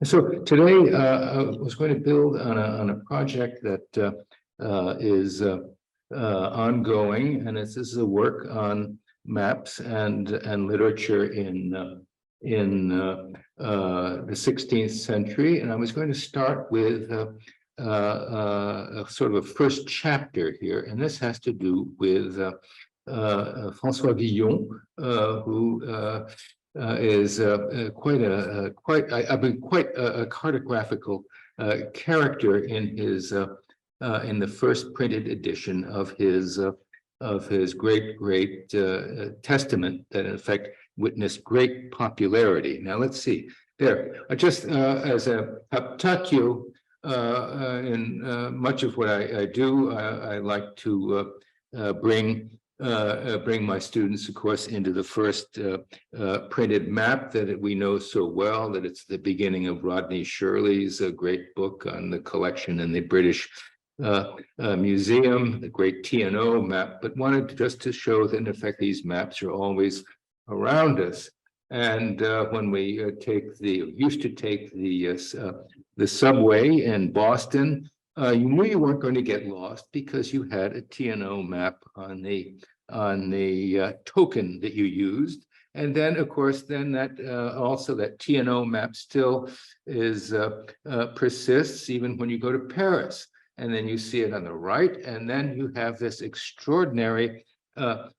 So today I was going to build on a project that is ongoing, and this is a work on maps and literature in the 16th century. And I was going to start with a sort of a first chapter here, and this has to do with François Villon, who is quite a cartographical character in his in the first printed edition of his great testament that in effect witnessed great popularity. Now let's see there. Just as a haptatio in much of what I do, I like to bring my students, of course, into the first printed map that we know so well, that it's the beginning of Rodney Shirley's great book on the collection in the British Museum, the great T&O map, but wanted just to show that, in effect, these maps are always around us. And when we used to take the subway in Boston, you knew you weren't going to get lost because you had a T&O map on the token that you used. And then, of course, then that also that T&O map still is persists even when you go to Paris. And then you see it on the right, and then you have this extraordinary,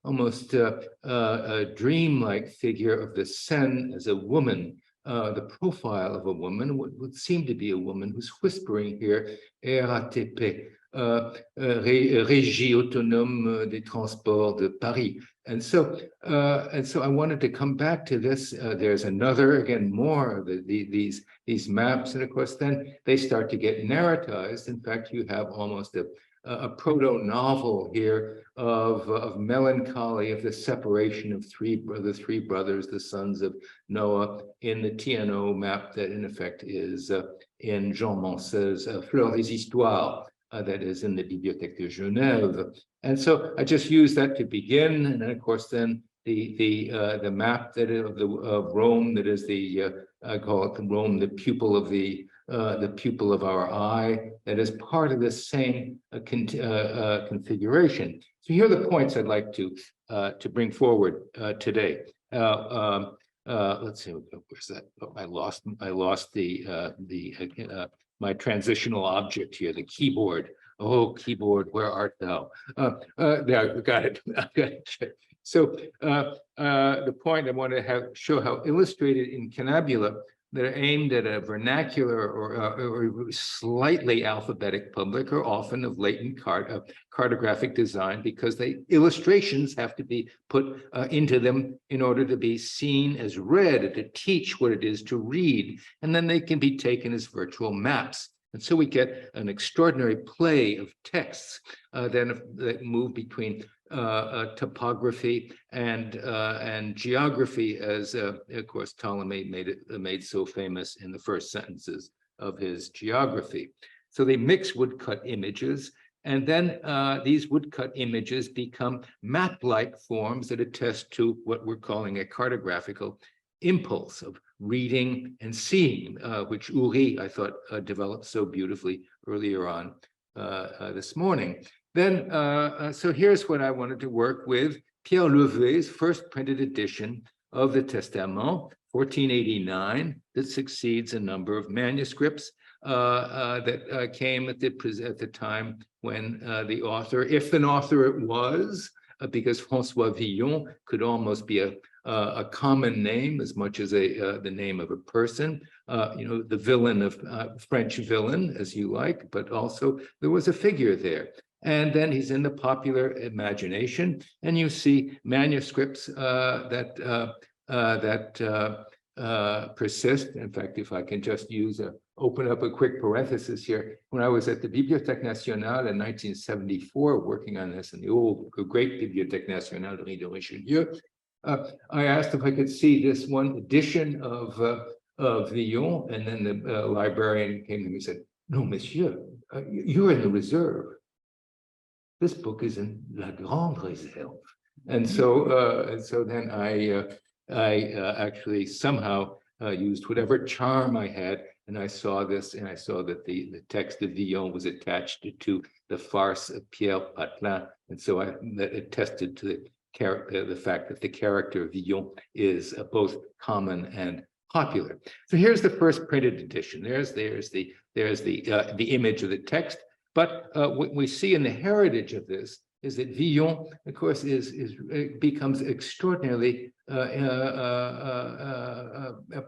almost a dreamlike figure of the Seine as a woman. The profile of a woman would seem to be a woman who's whispering here, RATP, Régie Autonome des Transports de Paris. And so I wanted to come back to this. There's another, again, more of these maps, and of course, then they start to get narratized. In fact, you have almost a proto-novel here of melancholy, of the separation of the three brothers, the sons of Noah, in the T&O map that in effect is in Jean Manset's Fleurs des Histoires, that is in the Bibliothèque de Genève. And so I just used that to begin, and then of course then the map that of Rome, that is I call it Rome, the pupil of our eye, that is part of the same configuration. So here are the points I'd like to bring forward today. Let's see, where's that? Oh, I lost my transitional object here, the keyboard. Oh, keyboard, where art thou? There, got it. So the point I want to show how illustrated in Cannabula that are aimed at a vernacular or slightly alphabetic public are often of latent cartographic design, because illustrations have to be put into them in order to be seen as read, to teach what it is to read, and then they can be taken as virtual maps. And so we get an extraordinary play of texts that move between topography and geography, as of course Ptolemy made so famous in the first sentences of his geography. So they mix woodcut images, and then these woodcut images become map-like forms that attest to what we're calling a cartographical impulse of reading and seeing, which Uri, I thought, developed so beautifully earlier on this morning. Then, so here's what I wanted to work with: Pierre Levet's first printed edition of the Testament, 1489, that succeeds a number of manuscripts that came at the time when the author, if an author it was, because François Villon could almost be a common name as much as the name of a person, the villain of French villain, as you like, but also there was a figure there. And then he's in the popular imagination, and you see manuscripts that persist. In fact, if I can just open up a quick parenthesis here, when I was at the Bibliothèque Nationale in 1974, working on this in the old great Bibliothèque Nationale de Richelieu, I asked if I could see this one edition of Villon, and then the librarian came to me and said, "No, monsieur, you're in the reserve. This book is in La Grande Réserve." And so then I actually somehow used whatever charm I had and I saw this, and I saw that the text of Villon was attached to the farce of Pierre Levet, and so that attested to the fact that the character of Villon is both common and popular. So here's the first printed edition. There's the image of the text. But what we see in the heritage of this is that Villon, of course, becomes extraordinarily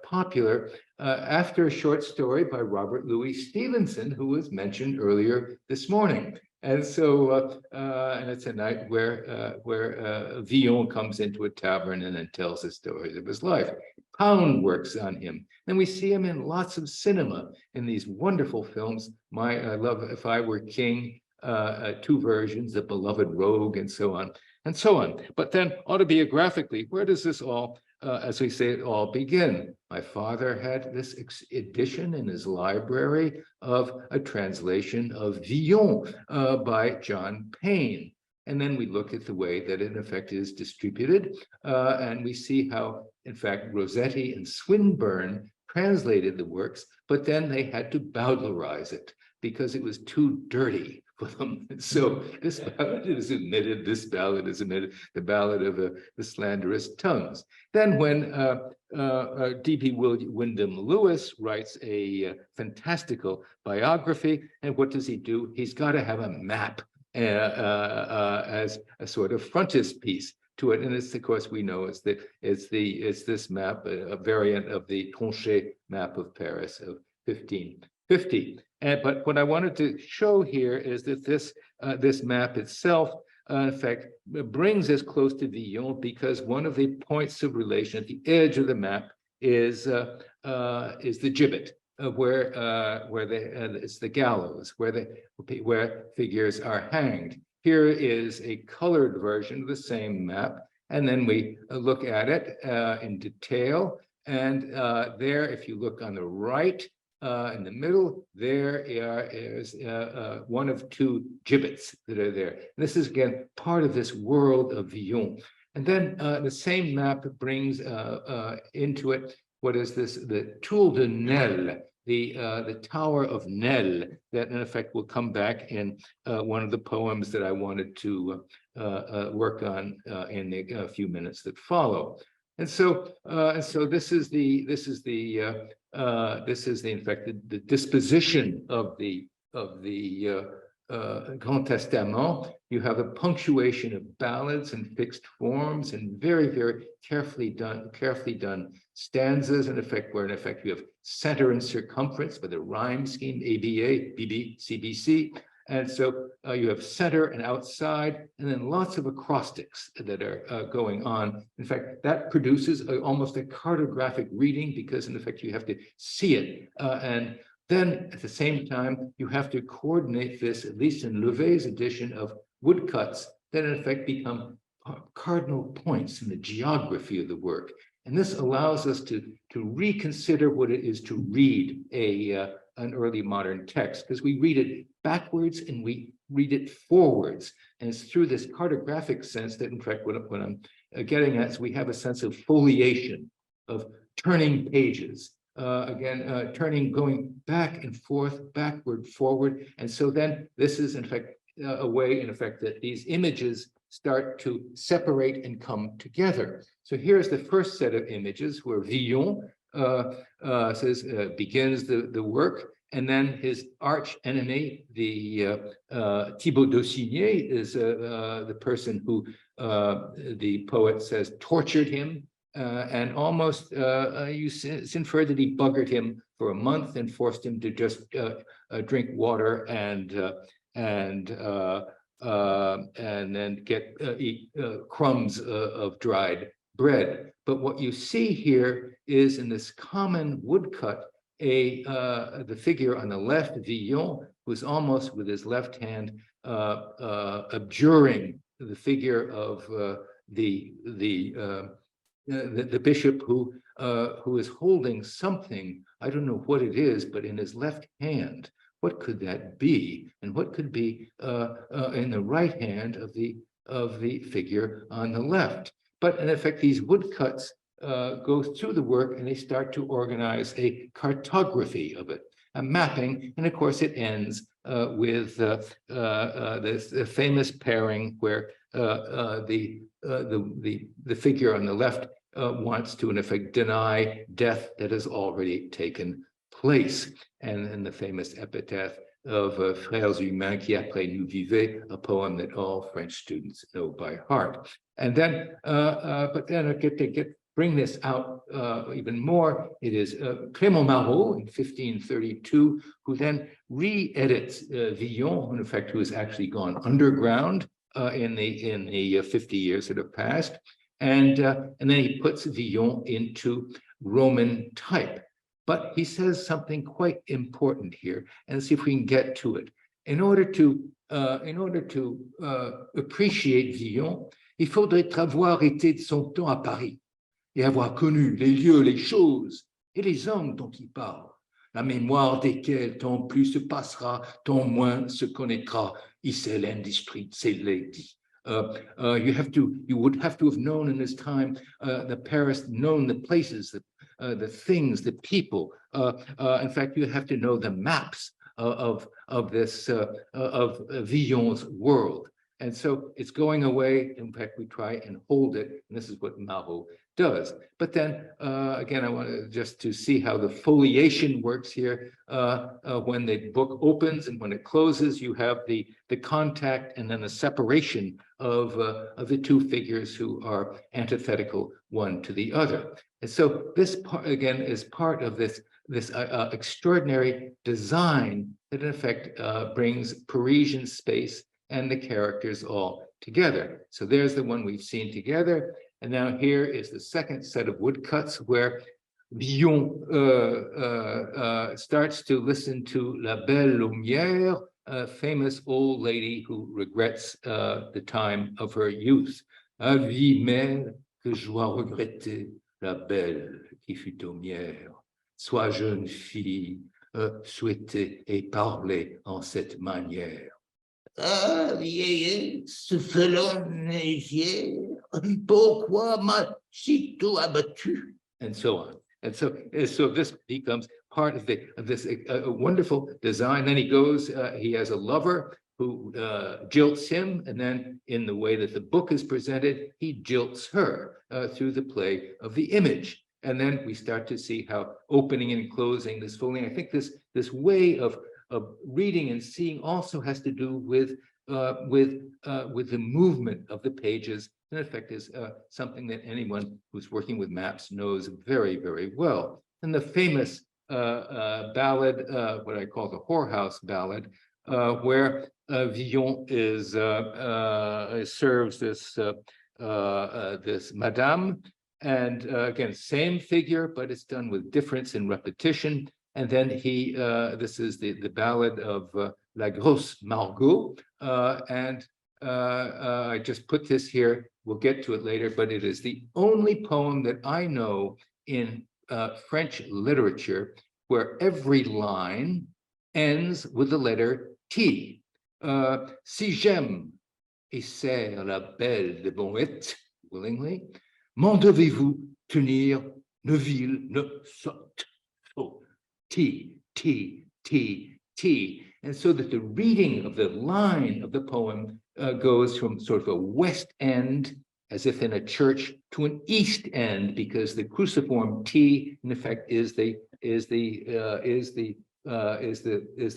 popular after a short story by Robert Louis Stevenson, who was mentioned earlier this morning. And so, and it's a night where Villon comes into a tavern and then tells the stories of his life. Pound works on him, and we see him in lots of cinema in these wonderful films. I love If I Were King, two versions, The Beloved Rogue, and so on and so on. But then autobiographically, where does this all, as we say, it all begin? My father had this edition in his library of a translation of Villon by John Payne. And then we look at the way that it in effect is distributed, and we see how, in fact, Rossetti and Swinburne translated the works, but then they had to Bowdlerize it because it was too dirty for them. And so this ballad is omitted, this ballad is omitted, the ballad of the slanderous tongues. Then when D.P. Wyndham Lewis writes a fantastical biography, and what does he do? He's got to have a map as a sort of frontispiece to it, and it's, of course, we know it's this map, a variant of the Tronchet map of Paris of 1550. But what I wanted to show here is that this map itself, in fact, brings us close to Villon because one of the points of relation at the edge of the map is the gibbet. Where it's the gallows, where figures are hanged. Here is a colored version of the same map, and then we look at it in detail. And there, if you look on the right, in the middle, there is one of two gibbets that are there. And this is again part of this world of Villon. And then the same map brings into it what is this? The Tour de Nesle, the Tower of Nesle, that in effect will come back in one of the poems that I wanted to work on in a few minutes that follow. And so this is in fact the disposition of the Grand Testament. You have a punctuation of ballads and fixed forms and very, very carefully done stanzas, in effect, where in effect you have center and circumference with a rhyme scheme, ABA, BB, CBC. And so you have center and outside, and then lots of acrostics that are going on. In fact, that produces almost a cartographic reading because in effect you have to see it. And then at the same time, you have to coordinate this, at least in Levet's edition, of woodcuts that in effect become cardinal points in the geography of the work. And this allows us to reconsider what it is to read an early modern text, because we read it backwards and we read it forwards. And it's through this cartographic sense that, in fact, what I'm getting at is we have a sense of foliation, of turning pages, turning, going back and forth, backward, forward. And so then this is, in fact, a way, in effect, that these images start to separate and come together. So here's the first set of images where Villon begins the work, and then his arch enemy, the Thibaut d'Aussigné, is the person who the poet says tortured him, and almost it's inferred that he buggered him for a month and forced him to just drink water and then eat crumbs of dried bread. But what you see here is in this common woodcut, the figure on the left, Villon, who's almost with his left hand abjuring the figure of the bishop who is holding something. I don't know what it is, but in his left hand. What could that be? And what could be in the right hand of the figure on the left? But in effect, these woodcuts go through the work and they start to organize a cartography of it, a mapping, and of course it ends with this famous pairing where the figure on the left wants to, in effect, deny death that has already taken place, and in the famous epitaph of Frères humains qui après nous vivaient, a poem that all French students know by heart. And then, but then to bring this out even more, it is Clément Marot in 1532, who then re-edits Villon, in effect, who has actually gone underground in the 50 years that have passed, and then he puts Villon into Roman type. But he says something quite important here, and see if we can get to it. In order to appreciate Villon, il faudrait avoir été de son temps à Paris et avoir connu les lieux, les choses et les hommes dont il parle, la mémoire desquels tant plus se passera, tant moins se connaîtra. Ici l'industrie, c'est l'édit. You would have to have known in this time the Paris, known the places, the things, the people. In fact, you have to know the maps of Villon's world. And so it's going away. In fact, we try and hold it, and this is what Marot does. But then, again, I want just to see how the foliation works here. When the book opens and when it closes, you have the contact and then the separation of the two figures who are antithetical one to the other. And so this part, again, is part of this extraordinary design that, in effect, brings Parisian space and the characters all together. So there's the one we've seen together. And now here is the second set of woodcuts where Villon starts to listen to La Belle Lumière, a famous old lady who regrets the time of her youth. À vie mère que je dois regretter, la belle qui fut aumière. Sois jeune fille, souhaiter et parler en cette manière. Ah, vieillesse, felonne et fière, pourquoi m'as-tu tout abattu? And so on. And so this becomes part of this wonderful design. Then he goes, he has a lover who jilts him, and then in the way that the book is presented, he jilts her through the play of the image. And then we start to see how opening and closing, this folding, I think this way of reading and seeing also has to do with the movement of the pages. In effect, is something that anyone who's working with maps knows very, very well. And the famous ballad, what I call the whorehouse ballad, where Villon serves this madame, and again, same figure, but it's done with difference in repetition. And then this is the ballad of La Grosse Margot, and I just put this here. We'll get to it later, but it is the only poem that I know in French literature where every line ends with the letter T. Si j'aime et sers la belle de Bonnet, willingly, m'en devez-vous tenir Neuville ne saute. So T, T, T, T. And so that the reading of the line of the poem goes from sort of a west end, as if in a church, to an east end, because the cruciform T, in effect, is the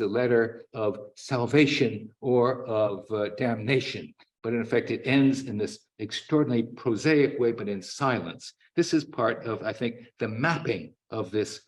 letter of salvation or of damnation. But in effect, it ends in this extraordinarily prosaic way, but in silence. This is part of, I think, the mapping of this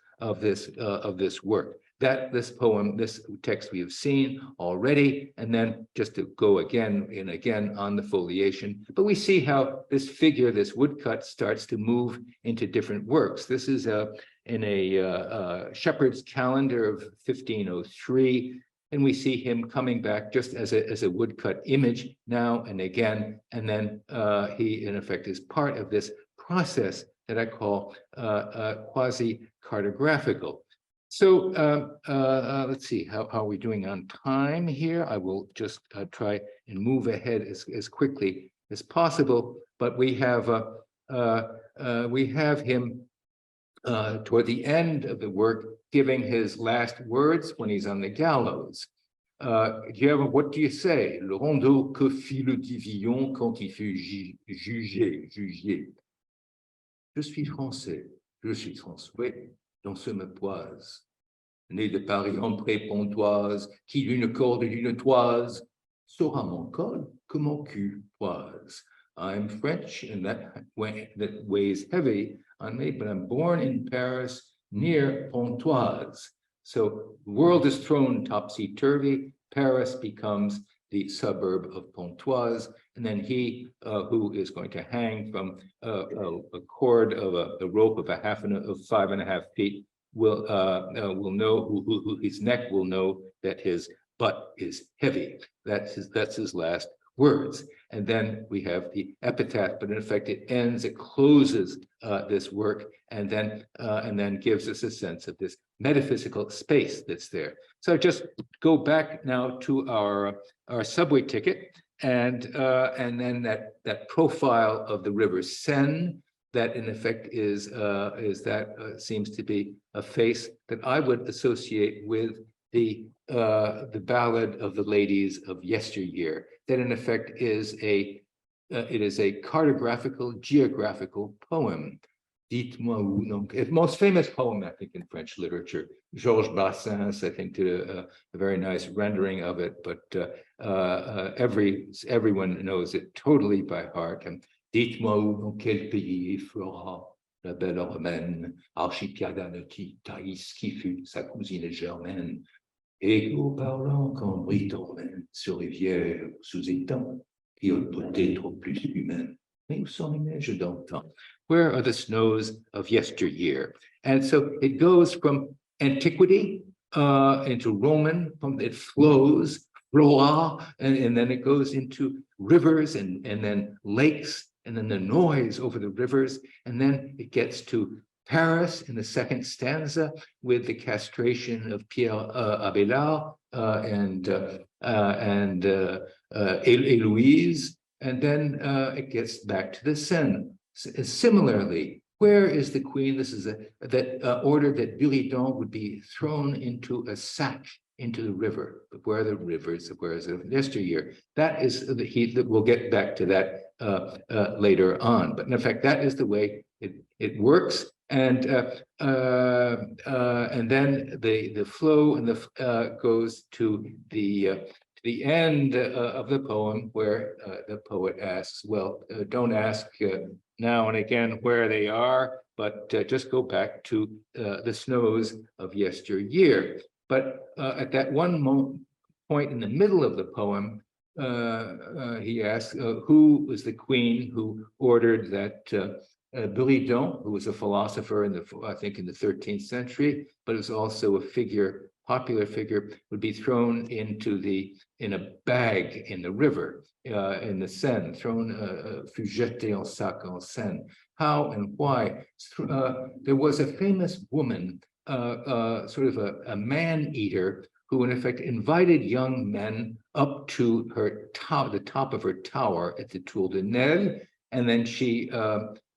work. That this poem, this text we have seen already, and then just to go again and again on the foliation. But we see how this figure, this woodcut, starts to move into different works. This is in a shepherd's calendar of 1503, and we see him coming back just as a woodcut image now and again, and then he, in effect, is part of this process that I call quasi-cartographical. So let's see, how are we doing on time here? I will just try and move ahead as quickly as possible, but we have we have him toward the end of the work giving his last words when he's on the gallows. What do you say? Le rondeau que fit le Divillon quand il fut jugé. Je suis français, je suis François, dans ce me poise. Né de Paris en pré-pontoise, qui d'une corde d'une toise, saura mon col que mon cul poise. I'm French, and that weighs heavy on me, but I'm born in Paris near Pontoise. So the world is thrown topsy-turvy. Paris becomes the suburb of Pontoise, and then he who is going to hang from a cord of a rope of 5.5 feet will know who his neck will know that his butt is heavy. That's his last words. And then we have the epitaph, but in effect it closes this work, and then gives us a sense of this metaphysical space that's there. So just go back now to our subway ticket, and then that profile of the river Seine, that in effect seems to be a face that I would associate with the ballad of the ladies of yesteryear. That in effect is it is a cartographical, geographical poem. Dites-moi où, donc, most famous poem, I think, in French literature. Georges Brassens, I think, did a very nice rendering of it, but everyone knows it totally by heart. And dites-moi où, dans quel pays flora la belle romaine, archipiade qui Thaïs, qui fut sa cousine germaine, écho parlant qu'en Britomène, sur rivière, sous étang, qui ont peut-être plus humaine. Mais où sont les neiges d'antan? Where are the snows of yesteryear? And so it goes from antiquity into Roman, it flows, flora, and then it goes into rivers and then lakes, and then the noise over the rivers, and then it gets to Paris in the second stanza with the castration of Pierre Abelard and Héloïse, and then it gets back to the Seine. Similarly, where is the queen? This is order that Buridan would be thrown into a sack into the river. But where are the rivers? Where is it yesteryear? That is that we'll get back to that later on. But in fact, that is the way it works. And then the flow and the goes to the end of the poem, where the poet asks, well, don't ask now and again where they are, but just go back to the snows of yesteryear. But at that one point in the middle of the poem, he asks, who was the queen who ordered that Buridan, who was a philosopher I think in the 13th century, but was also a popular figure, would be thrown in a bag in the river, in the Seine, fut jeté en sac en Seine. How and why? There was a famous woman, sort of a man-eater, who in effect invited young men up to the top of her tower at the Tour de Nesle, and then she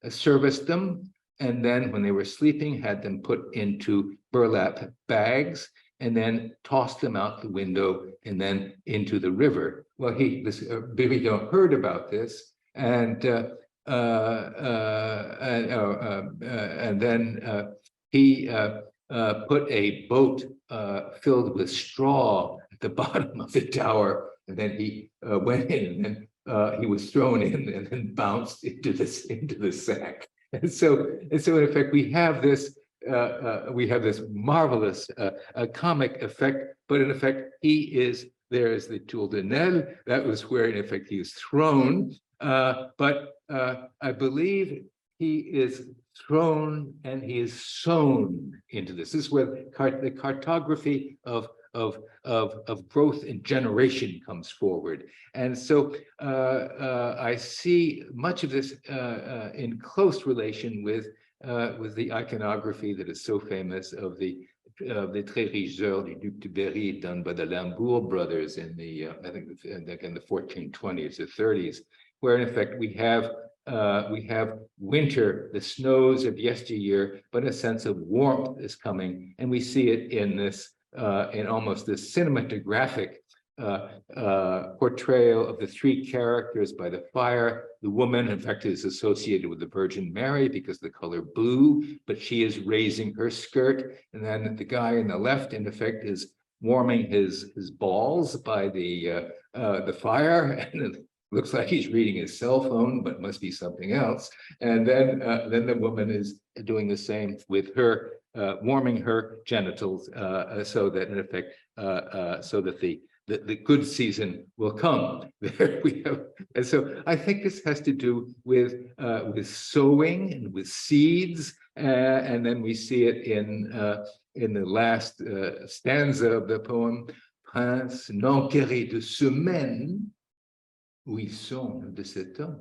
serviced them, and then when they were sleeping, had them put into burlap bags, and then tossed them out the window and then into the river. Well, Buridan heard about this, and then he put a boat filled with straw at the bottom of the tower, and then he went in, and then he was thrown in and then bounced into the sack. And so in effect, we have this marvelous comic effect, but in effect, there is the Tour de Nesle. That was where, in effect, he was thrown. But I believe he is thrown and he is sewn into this. This is where the cartography of growth and generation comes forward. And so I see much of this in close relation with the iconography that is so famous of the Très Riches Heures du Duc de Berry, done by the Lambourg brothers in the 1420s or 30s, where in effect we have we have winter, the snows of yesteryear, but a sense of warmth is coming, and we see it in this, in almost this cinematographic portrayal of the three characters by the fire. The woman, in fact, is associated with the Virgin Mary because of the color blue, but she is raising her skirt, and then the guy on the left, in effect, is warming his balls by the fire, and it looks like he's reading his cell phone, but must be something else. And then the woman is doing the same with her, warming her genitals, so that in effect, so that the good season will come. There we have, and so I think this has to do with sowing and with seeds, and then we see it in the last stanza of the poem, Prince n'enquéré de semaines, où ils sont de ce temps,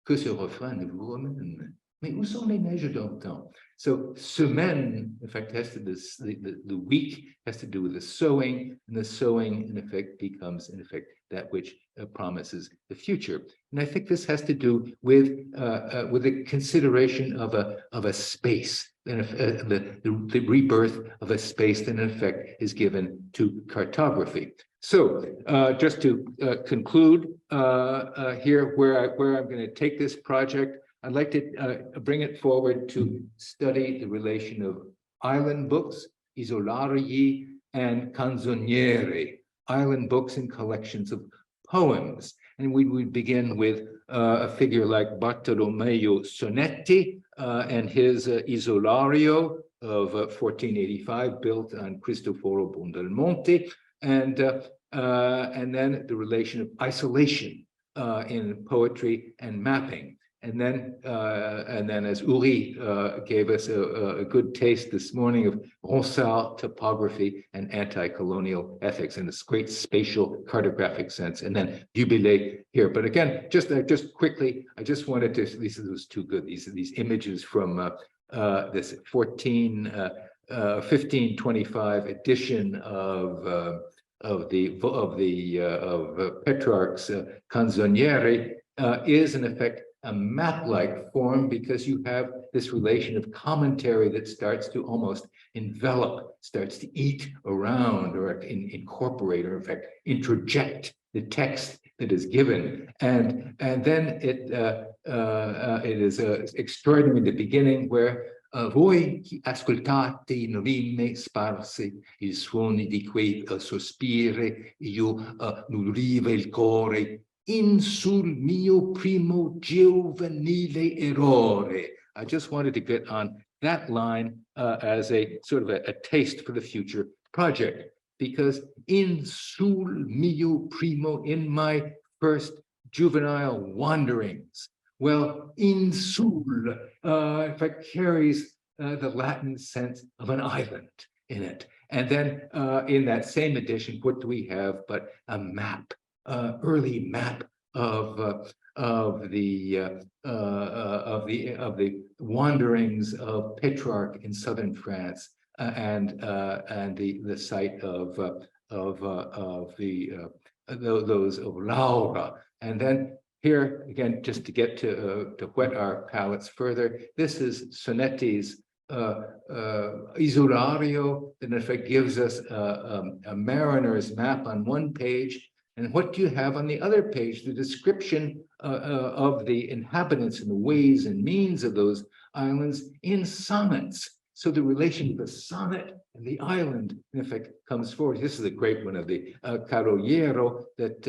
que ce refrain ne vous remène. Mais où sont les neiges d'antan? So semaine, in fact, has to this the week has to do with the sowing, and the sowing, in effect, becomes, in effect, that which promises the future. And I think this has to do with the consideration of a space, and the rebirth of a space that, in effect, is given to cartography. So just to conclude here, where I'm going to take this project, I'd like to bring it forward to study the relation of island books, isolarii, and canzoniere, island books and collections of poems. And we would begin with a figure like Bartolomeo Sonetti and his Isolario of 1485, built on Cristoforo Buondelmonte, and then the relation of isolation in poetry and mapping. And then as Uri gave us a good taste this morning of Ronsard topography and anti-colonial ethics in this great spatial cartographic sense, and then Jubilé here. But again, just quickly, I just wanted to, this was too good, these images from this 1525 edition of Petrarch's Canzoniere is in effect a map-like form, because you have this relation of commentary that starts to almost envelop, starts to eat around, or incorporate, or in fact introject the text that is given, and then it is extraordinary in the beginning, where voi che ascoltate in rime sparse i suoni di quei sospiri, io nudriva il core in sul mio primo giovanile errore. I just wanted to get on that line as a sort of a taste for the future project, because in sul mio primo, in my first juvenile wanderings, well, in sul, in fact, carries the Latin sense of an island in it. And then in that same edition, what do we have but a map, early map of the wanderings of Petrarch in southern France, and the site of those of Laura. And then here again, just to get to whet our palates further, this is Sonetti's Isolario, that in effect gives us a mariner's map on one page. And what do you have on the other page? The description of the inhabitants and the ways and means of those islands in sonnets. So the relation of the sonnet and the island, in effect, comes forward. This is a great one of the Caroliero that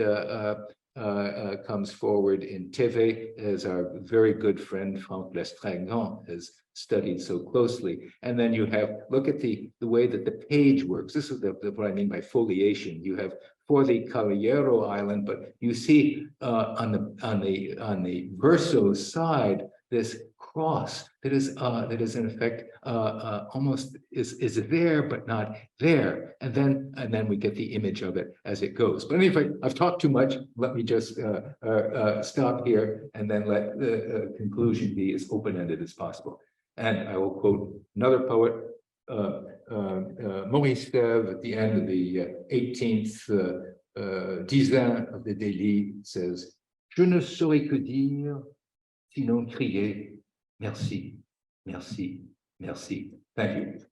comes forward in Teve, as our very good friend Franck Lestringant has studied so closely. And then you have, look at the way that the page works. This is what I mean by foliation. You have for the Caroliero Island, but you see on the verso side this cross that is in effect almost is there but not there, and then we get the image of it as it goes. But anyway, I've talked too much. Let me just stop here, and then let the conclusion be as open-ended as possible. And I will quote another poet, Maurice Fèvre, at the end of the 18th dizaine of the Délit, says, "Je ne saurais que dire Sinon, criez merci, merci, merci. Thank you.